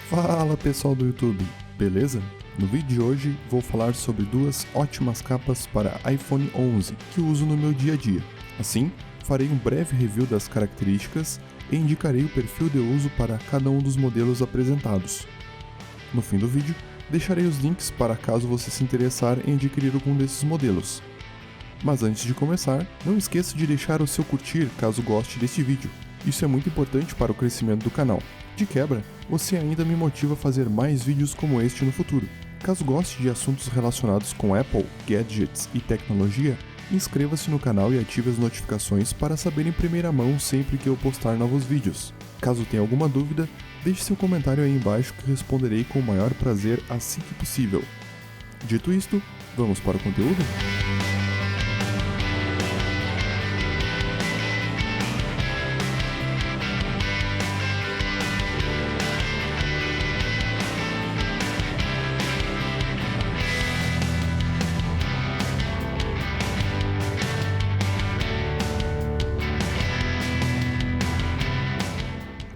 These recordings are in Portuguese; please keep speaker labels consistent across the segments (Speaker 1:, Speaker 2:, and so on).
Speaker 1: Fala pessoal do YouTube, beleza? No vídeo de hoje vou falar sobre duas ótimas capas para iPhone 11 que uso no meu dia a dia. Assim, farei um breve review das características e indicarei o perfil de uso para cada um dos modelos apresentados. No fim do vídeo, deixarei os links para caso você se interessar em adquirir algum desses modelos. Mas antes de começar, não esqueça de deixar o seu curtir caso goste deste vídeo. Isso é muito importante para o crescimento do canal. De quebra, você ainda me motiva a fazer mais vídeos como este no futuro. Caso goste de assuntos relacionados com Apple, gadgets e tecnologia, inscreva-se no canal e ative as notificações para saber em primeira mão sempre que eu postar novos vídeos. Caso tenha alguma dúvida, deixe seu comentário aí embaixo que responderei com o maior prazer assim que possível. Dito isto, vamos para o conteúdo?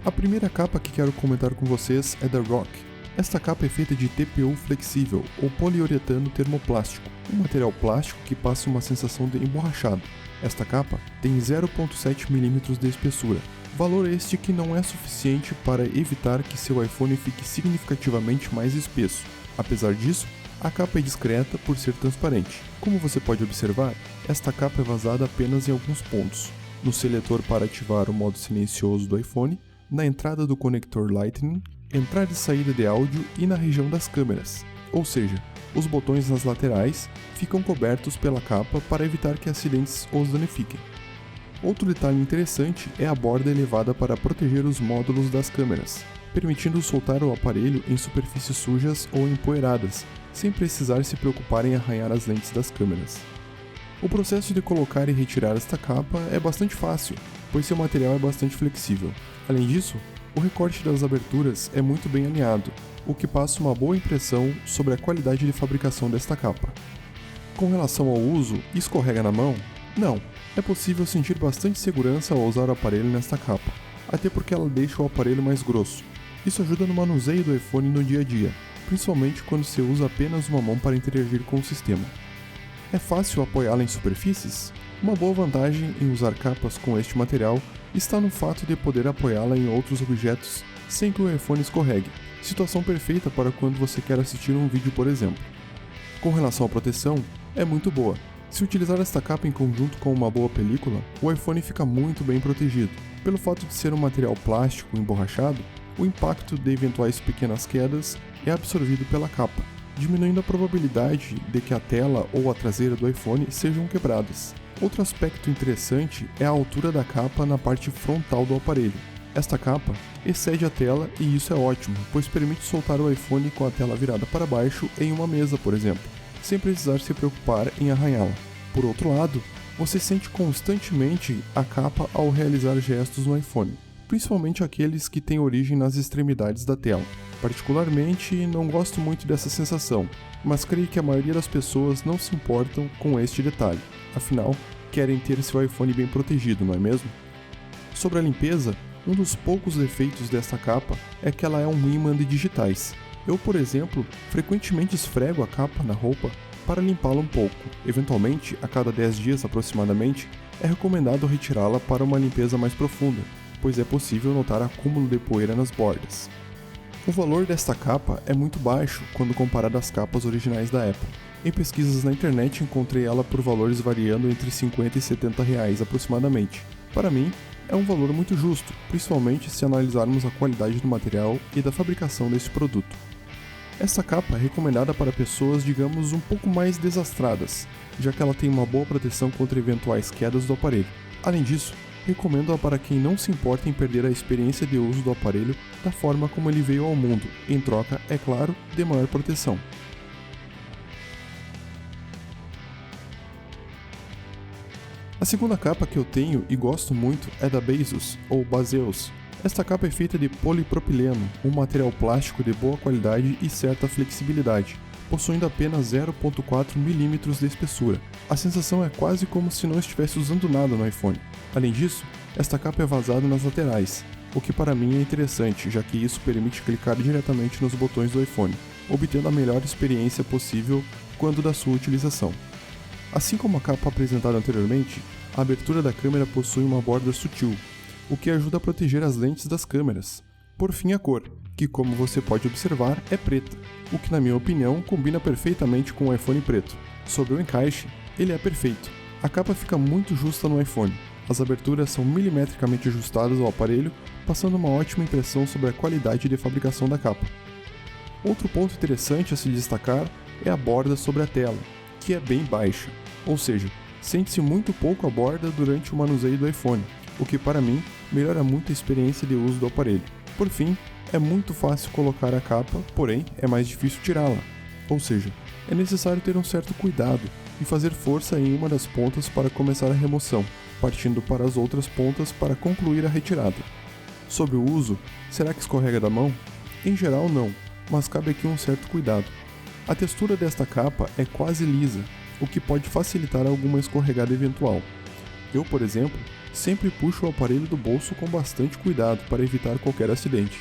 Speaker 1: A primeira capa que quero comentar com vocês é da ROC. Esta capa é feita de TPU flexível ou poliuretano termoplástico, um material plástico que passa uma sensação de emborrachado. Esta capa tem 0,7 mm de espessura, valor este que não é suficiente para evitar que seu iPhone fique significativamente mais espesso. Apesar disso, a capa é discreta por ser transparente. Como você pode observar, esta capa é vazada apenas em alguns pontos: no seletor para ativar o modo silencioso do iPhone, na entrada do conector Lightning, entrada e saída de áudio e na região das câmeras. Ou seja, os botões nas laterais ficam cobertos pela capa para evitar que acidentes os danifiquem. Outro detalhe interessante é a borda elevada para proteger os módulos das câmeras, permitindo soltar o aparelho em superfícies sujas ou empoeiradas, sem precisar se preocupar em arranhar as lentes das câmeras. O processo de colocar e retirar esta capa é bastante fácil, pois seu material é bastante flexível. Além disso, o recorte das aberturas é muito bem alinhado, o que passa uma boa impressão sobre a qualidade de fabricação desta capa. Com relação ao uso, escorrega na mão? Não, é possível sentir bastante segurança ao usar o aparelho nesta capa, até porque ela deixa o aparelho mais grosso. Isso ajuda no manuseio do iPhone no dia a dia, principalmente quando se usa apenas uma mão para interagir com o sistema. É fácil apoiá-la em superfícies? Uma boa vantagem em usar capas com este material está no fato de poder apoiá-la em outros objetos sem que o iPhone escorregue, situação perfeita para quando você quer assistir um vídeo, por exemplo. Com relação à proteção, é muito boa. Se utilizar esta capa em conjunto com uma boa película, o iPhone fica muito bem protegido. Pelo fato de ser um material plástico emborrachado, o impacto de eventuais pequenas quedas é absorvido pela capa, diminuindo a probabilidade de que a tela ou a traseira do iPhone sejam quebradas. Outro aspecto interessante é a altura da capa na parte frontal do aparelho. Esta capa excede a tela e isso é ótimo, pois permite soltar o iPhone com a tela virada para baixo em uma mesa, por exemplo, sem precisar se preocupar em arranhá-la. Por outro lado, você sente constantemente a capa ao realizar gestos no iPhone, principalmente aqueles que têm origem nas extremidades da tela. Particularmente, não gosto muito dessa sensação, mas creio que a maioria das pessoas não se importam com este detalhe. Afinal, querem ter seu iPhone bem protegido, não é mesmo? Sobre a limpeza, um dos poucos defeitos desta capa é que ela é um ímã de digitais. Eu, por exemplo, frequentemente esfrego a capa na roupa para limpá-la um pouco. Eventualmente, a cada 10 dias aproximadamente, é recomendado retirá-la para uma limpeza mais profunda, pois é possível notar acúmulo de poeira nas bordas. O valor desta capa é muito baixo quando comparado às capas originais da Apple. Em pesquisas na internet encontrei ela por valores variando entre 50 e 70 reais aproximadamente. Para mim, é um valor muito justo, principalmente se analisarmos a qualidade do material e da fabricação deste produto. Essa capa é recomendada para pessoas, digamos, um pouco mais desastradas, já que ela tem uma boa proteção contra eventuais quedas do aparelho. Além disso, recomendo-a para quem não se importa em perder a experiência de uso do aparelho da forma como ele veio ao mundo, em troca, é claro, de maior proteção. A segunda capa que eu tenho e gosto muito é da Baseus, ou Baseus. Esta capa é feita de polipropileno, um material plástico de boa qualidade e certa flexibilidade, possuindo apenas 0,4 mm de espessura. A sensação é quase como se não estivesse usando nada no iPhone. Além disso, esta capa é vazada nas laterais, o que para mim é interessante, já que isso permite clicar diretamente nos botões do iPhone, obtendo a melhor experiência possível quando da sua utilização. Assim como a capa apresentada anteriormente, a abertura da câmera possui uma borda sutil, o que ajuda a proteger as lentes das câmeras. Por fim, a cor, que como você pode observar é preta, o que na minha opinião combina perfeitamente com o iPhone preto. Sobre o encaixe, ele é perfeito. A capa fica muito justa no iPhone. As aberturas são milimetricamente ajustadas ao aparelho, passando uma ótima impressão sobre a qualidade de fabricação da capa. Outro ponto interessante a se destacar é a borda sobre a tela, que é bem baixa, ou seja, sente-se muito pouco a borda durante o manuseio do iPhone, o que para mim melhora muito a experiência de uso do aparelho. Por fim, é muito fácil colocar a capa, porém é mais difícil tirá-la, ou seja, é necessário ter um certo cuidado e fazer força em uma das pontas para começar a remoção, partindo para as outras pontas para concluir a retirada. Sobre o uso, será que escorrega da mão? Em geral não, mas cabe aqui um certo cuidado. A textura desta capa é quase lisa, o que pode facilitar alguma escorregada eventual. Eu, por exemplo, sempre puxo o aparelho do bolso com bastante cuidado para evitar qualquer acidente.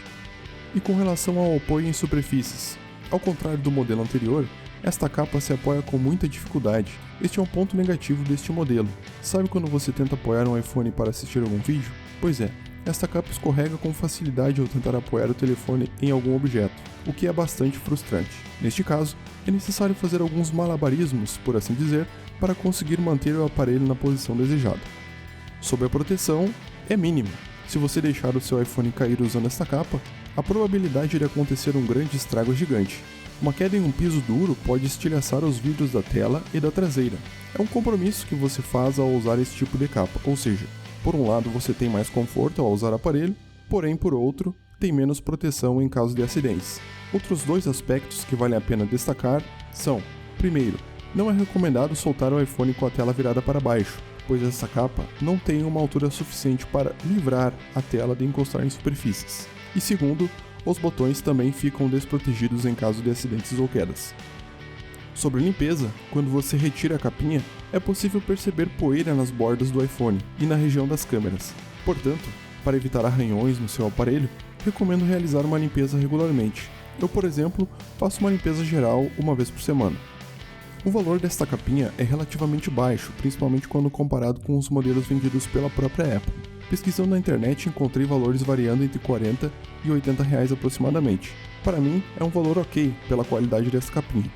Speaker 1: E com relação ao apoio em superfícies, ao contrário do modelo anterior, esta capa se apoia com muita dificuldade. Este é um ponto negativo deste modelo. Sabe quando você tenta apoiar um iPhone para assistir algum vídeo? Pois é, esta capa escorrega com facilidade ao tentar apoiar o telefone em algum objeto, o que é bastante frustrante. Neste caso, é necessário fazer alguns malabarismos, por assim dizer, para conseguir manter o aparelho na posição desejada. Sobre a proteção, é mínima. Se você deixar o seu iPhone cair usando esta capa, a probabilidade de acontecer um grande estrago é gigante. Uma queda em um piso duro pode estilhaçar os vidros da tela e da traseira. É um compromisso que você faz ao usar esse tipo de capa, ou seja, por um lado você tem mais conforto ao usar o aparelho, porém por outro, tem menos proteção em caso de acidentes. Outros dois aspectos que vale a pena destacar são: primeiro, não é recomendado soltar o iPhone com a tela virada para baixo, pois essa capa não tem uma altura suficiente para livrar a tela de encostar em superfícies. E segundo, os botões também ficam desprotegidos em caso de acidentes ou quedas. Sobre limpeza, quando você retira a capinha, é possível perceber poeira nas bordas do iPhone e na região das câmeras. Portanto, para evitar arranhões no seu aparelho, recomendo realizar uma limpeza regularmente. Eu, por exemplo, faço uma limpeza geral uma vez por semana. O valor desta capinha é relativamente baixo, principalmente quando comparado com os modelos vendidos pela própria Apple. Pesquisando na internet, encontrei valores variando entre 40 e 80 reais aproximadamente. Para mim, é um valor ok pela qualidade dessa capinha.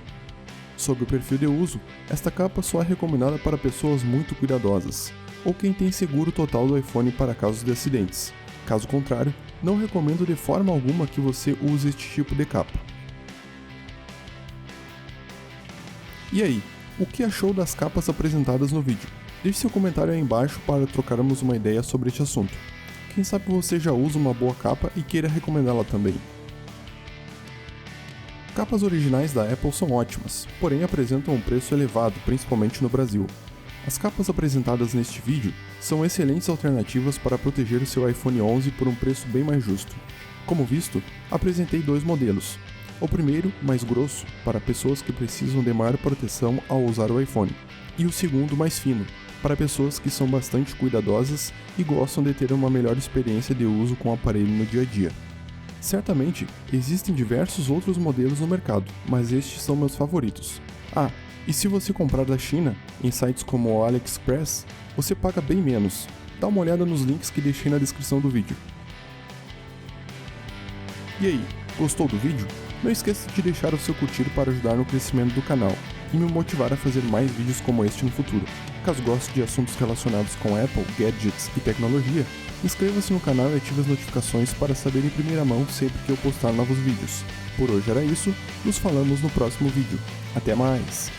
Speaker 1: Sobre o perfil de uso, esta capa só é recomendada para pessoas muito cuidadosas, ou quem tem seguro total do iPhone para casos de acidentes. Caso contrário, não recomendo de forma alguma que você use este tipo de capa. E aí, o que achou das capas apresentadas no vídeo? Deixe seu comentário aí embaixo para trocarmos uma ideia sobre este assunto. Quem sabe você já usa uma boa capa e queira recomendá-la também. Capas originais da Apple são ótimas, porém apresentam um preço elevado, principalmente no Brasil. As capas apresentadas neste vídeo são excelentes alternativas para proteger o seu iPhone 11 por um preço bem mais justo. Como visto, apresentei dois modelos. O primeiro, mais grosso, para pessoas que precisam de maior proteção ao usar o iPhone, e o segundo, mais fino, para pessoas que são bastante cuidadosas e gostam de ter uma melhor experiência de uso com o aparelho no dia a dia. Certamente, existem diversos outros modelos no mercado, mas estes são meus favoritos. E se você comprar da China, em sites como o AliExpress, você paga bem menos. Dá uma olhada nos links que deixei na descrição do vídeo. E aí, gostou do vídeo? Não esqueça de deixar o seu curtir para ajudar no crescimento do canal e me motivar a fazer mais vídeos como este no futuro. Caso goste de assuntos relacionados com Apple, gadgets e tecnologia, inscreva-se no canal e ative as notificações para saber em primeira mão sempre que eu postar novos vídeos. Por hoje era isso, nos falamos no próximo vídeo. Até mais!